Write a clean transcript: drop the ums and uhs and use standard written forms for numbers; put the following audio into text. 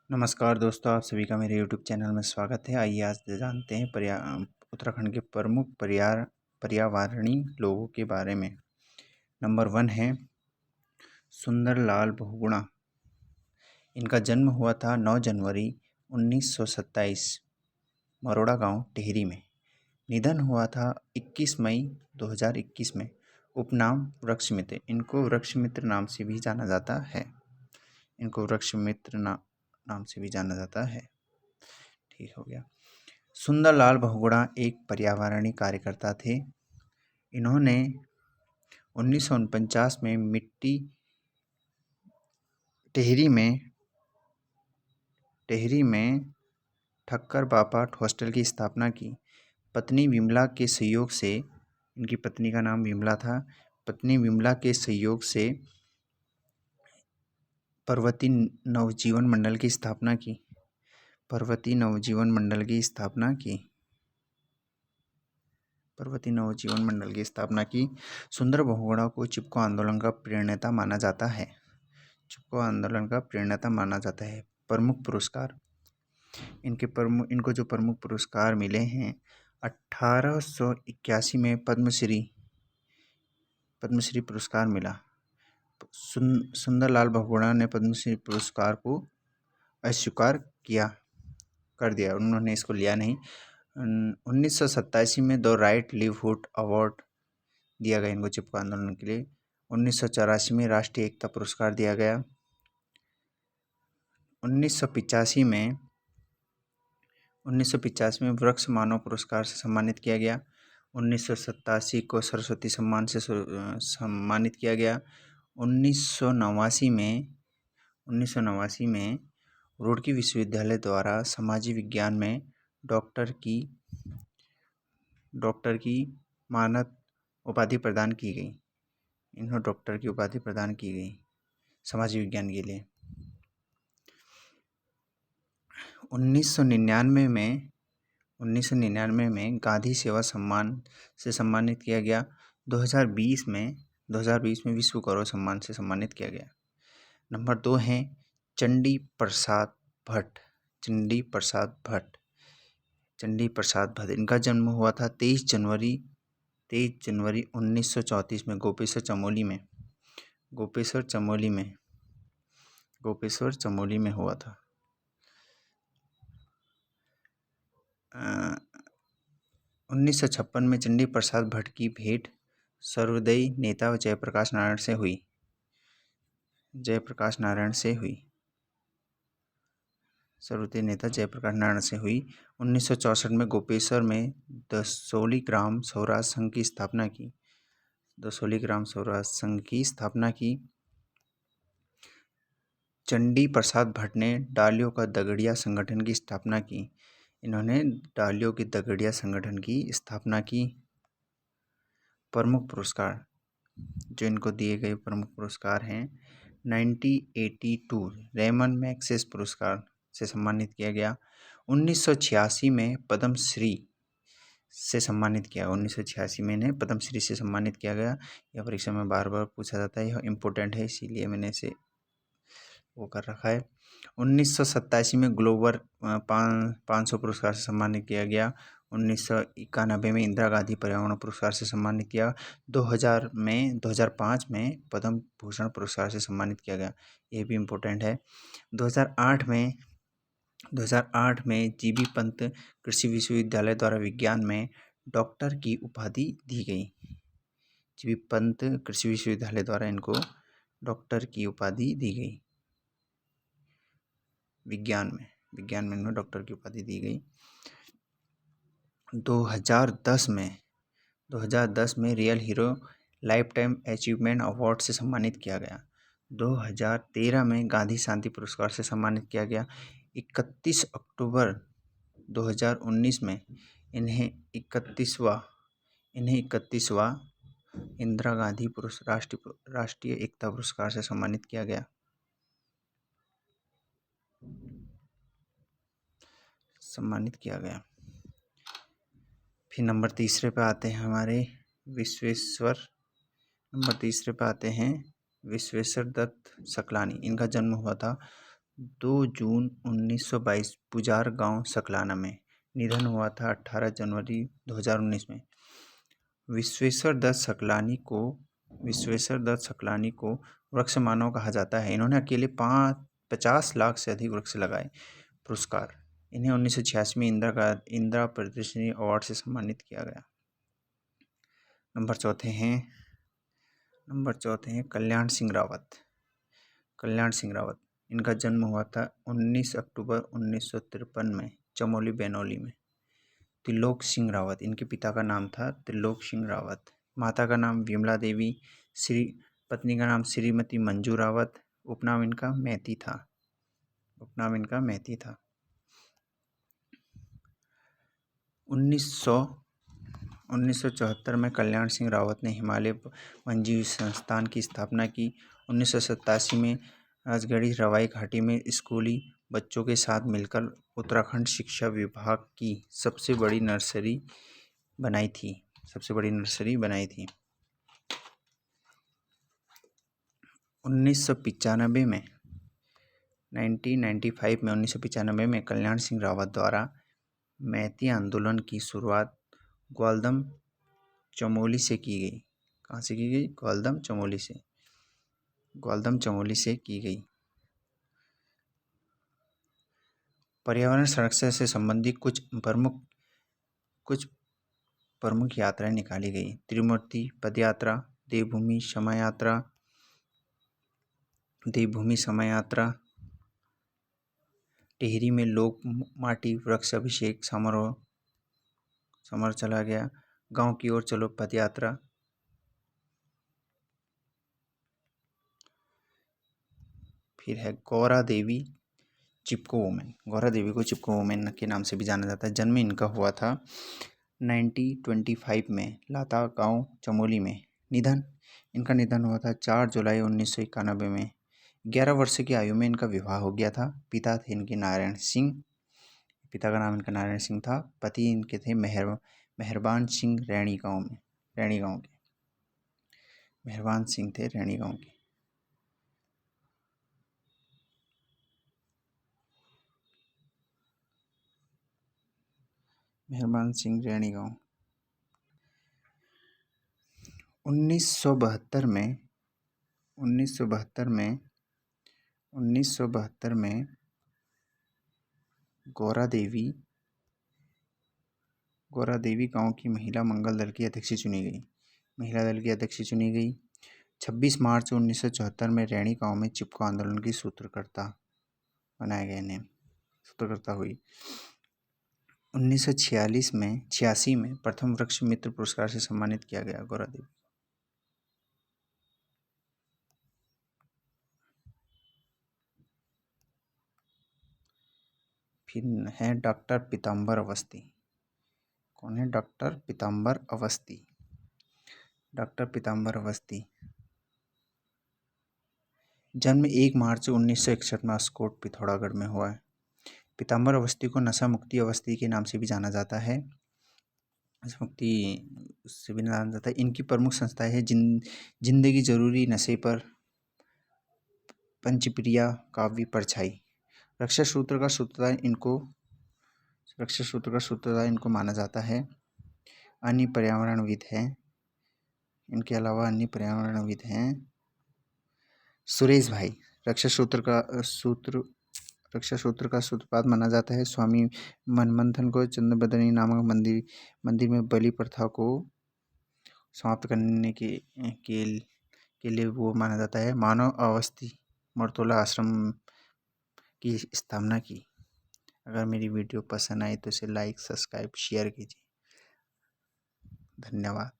नमस्कार दोस्तों, आप सभी का मेरे YouTube चैनल में स्वागत है। आइए आज जानते हैं उत्तराखंड के प्रमुख पर्यावरणीय लोगों के बारे में। नंबर 1 है सुंदरलाल बहुगुणा। इनका जन्म हुआ था 9 जनवरी 1927 मरोड़ा गांव टिहरी में। निधन हुआ था 21 मई 2021 में। उपनाम वृक्षमित्र। इनको वृक्षमित्र नाम से भी जाना जाता है। नाम से भी जाना जाता है। ठीक हो गया। सुंदरलाल बहुगुणा एक पर्यावरणीय कार्यकर्ता थे। इन्होंने 1949 में टिहरी में ठक्कर बापट हॉस्टल की स्थापना की। पत्नी विमला के सहयोग से, इनकी पत्नी का नाम विमला था, पत्नी विमला के सहयोग से पर्वती नवजीवन मंडल की स्थापना की। पर्वती नवजीवन मंडल की स्थापना की। सुंदर बहुगुणा को चिपको आंदोलन का प्रणेता माना जाता है। प्रमुख पुरस्कार। इनको जो प्रमुख पुरस्कार मिले हैं, 1881 में पद्मश्री पुरस्कार मिला। सुंदरलाल बहुगुणा ने पद्मश्री पुरस्कार को अस्वीकार कर दिया, उन्होंने इसको लिया नहीं। 1987 में द राइट लिवहुड अवार्ड दिया गया इनको चिपको आंदोलन के लिए। 1984 में राष्ट्रीय एकता पुरस्कार दिया गया। 1985 में वृक्ष मानव पुरस्कार से सम्मानित किया गया। 1987 को सरस्वती सम्मान से सम्मानित किया गया। 1989 में रुड़की विश्वविद्यालय द्वारा सामाजिक विज्ञान में डॉक्टर की मानद उपाधि प्रदान की गई। इन्हें डॉक्टर की उपाधि प्रदान की गई सामाजिक विज्ञान के लिए। 1999 में गांधी सेवा सम्मान से सम्मानित किया गया। 2020 में विश्व गौरव सम्मान से सम्मानित किया गया। नंबर 2 है चंडी प्रसाद भट्ट। इनका जन्म हुआ था 23 जनवरी 1934 में गोपेश्वर चमोली में हुआ था। 1956 में चंडी प्रसाद भट्ट की भेंट सर्वोदयी नेता जयप्रकाश नारायण से हुई। 1964 में गोपेश्वर में दसोली ग्राम स्वराज संघ की स्थापना की। चंडी प्रसाद भट्ट ने डालियों का दगड़िया संगठन की स्थापना की। इन्होंने डालियों के दगड़िया संगठन की स्थापना की। प्रमुख पुरस्कार जो इनको दिए गए प्रमुख पुरस्कार हैं, 1982 रेमन मैग्सेस पुरस्कार से सम्मानित किया गया। 1986 में पद्मश्री से सम्मानित किया। 1986 में इन्हें पद्मश्री से सम्मानित किया गया। यह परीक्षा में बार बार पूछा जाता है, यह इम्पोर्टेंट है, इसीलिए मैंने इसे वो कर रखा है। 1987 में ग्लोबल 500 पुरस्कार से सम्मानित किया गया। 1991 में इंदिरा गांधी पर्यावरण पुरस्कार से सम्मानित किया। 2005 में पद्म भूषण पुरस्कार से सम्मानित किया गया, ये भी इम्पोर्टेंट है। 2008 में जीबी पंत कृषि विश्वविद्यालय द्वारा विज्ञान में डॉक्टर की उपाधि दी गई। जीबी पंत कृषि विश्वविद्यालय द्वारा इनको डॉक्टर की उपाधि दी गई। विज्ञान में इन्हें डॉक्टर की उपाधि दी गई। 2010 में real hero life time achievement award से सम्मानित किया गया। 2013 में गांधी शांति पुरस्कार से सम्मानित किया गया। 31 अक्टूबर 2019 में इन्हें 31वां इंदिरा गांधी राष्ट्रीय एकता पुरस्कार से सम्मानित किया गया। फिर नंबर तीसरे पे आते हैं विश्वेश्वर दत्त सकलानी। इनका जन्म हुआ था 2 जून 1922 पुजार गांव सकलाना में। निधन हुआ था 18 जनवरी 2019 में। विश्वेश्वर दत्त सकलानी को वृक्ष मानव कहा जाता है। इन्होंने अकेले 50 लाख से अधिक वृक्ष लगाए। पुरस्कार, इन्हें 1986 में इंदिरा प्रियदर्शनी अवार्ड से सम्मानित किया गया। नंबर चौथे हैं कल्याण सिंह रावत। इनका जन्म हुआ था 19 अक्टूबर 1953 में चमोली बैनोली में। त्रिलोक सिंह रावत, इनके पिता का नाम था त्रिलोक सिंह रावत। माता का नाम विमला देवी, पत्नी का नाम श्रीमती मंजू रावत। उपनाम इनका मैती था। 1974 में कल्याण सिंह रावत ने हिमालय वन्यजीव संस्थान की स्थापना की। 1987 में राजगढ़ी रवाई घाटी में स्कूली बच्चों के साथ मिलकर उत्तराखंड शिक्षा विभाग की सबसे बड़ी नर्सरी बनाई थी। 1995 में कल्याण सिंह रावत द्वारा मैती आंदोलन की शुरुआत ग्वालदम चमोली से की गई। कहाँ से की गई? ग्वालदम चमोली से की गई। पर्यावरण संरक्षण से संबंधित कुछ प्रमुख यात्राएं निकाली गई। त्रिमूर्ति पदयात्रा, देवभूमि शमा यात्रा, टिहरी में लोक माटी वृक्ष अभिषेक समारोह चला गया। गांव की ओर चलो पदयात्रा। फिर है गौरा देवी चिपको वुमेन के नाम से भी जाना जाता है। जन्म इनका हुआ था 1925 में लाता गांव चमोली में। इनका निधन हुआ था 4 जुलाई 1991 में। 11 वर्ष की आयु में इनका विवाह हो गया था। पिता थे इनके नारायण सिंह, पिता का नाम इनका नारायण सिंह था। पति इनके थे मेहरबान सिंह रैणी गांव के। मेहरबान सिंह थे रैणी गांव के। मेहरबान सिंह रैणी गांव। 1972 में गौरा देवी गांव की महिला मंगल दल की अध्यक्ष चुनी गई। 26 मार्च 1974 में रैणी गांव में चिपको आंदोलन की सूत्रकर्ता हुई। 1986 में प्रथम वृक्ष मित्र पुरस्कार से सम्मानित किया गया गौरा देवी। फिर है डॉक्टर पीताम्बर अवस्थी। कौन है? डॉक्टर पीताम्बर अवस्थी। जन्म 1 मार्च 1961 में अस्कोट पिथौरागढ़ में हुआ है। पीताम्बर अवस्थी को नशा मुक्ति अवस्थी के नाम से भी जाना जाता है। इनकी प्रमुख संस्थाएं हैं जिंदगी जरूरी, नशे पर, पंचप्रिया, काव्य परछाई। रक्षा सूत्र का सूत्रधार इनको माना जाता है। अन्य पर्यावरणविद हैं। इनके अलावा अन्य पर्यावरणविद हैं सुरेश भाई। रक्षा सूत्र का सूत्रपात माना जाता है। स्वामी मनमंथन को चंद्रबदनी नामक मंदिर में बलि प्रथा को समाप्त करने के लिए वो माना जाता है। मानव अवस्थी मरतोला आश्रम की स्थापना की। अगर मेरी वीडियो पसंद आई तो इसे लाइक, सब्सक्राइब, शेयर कीजिए। धन्यवाद।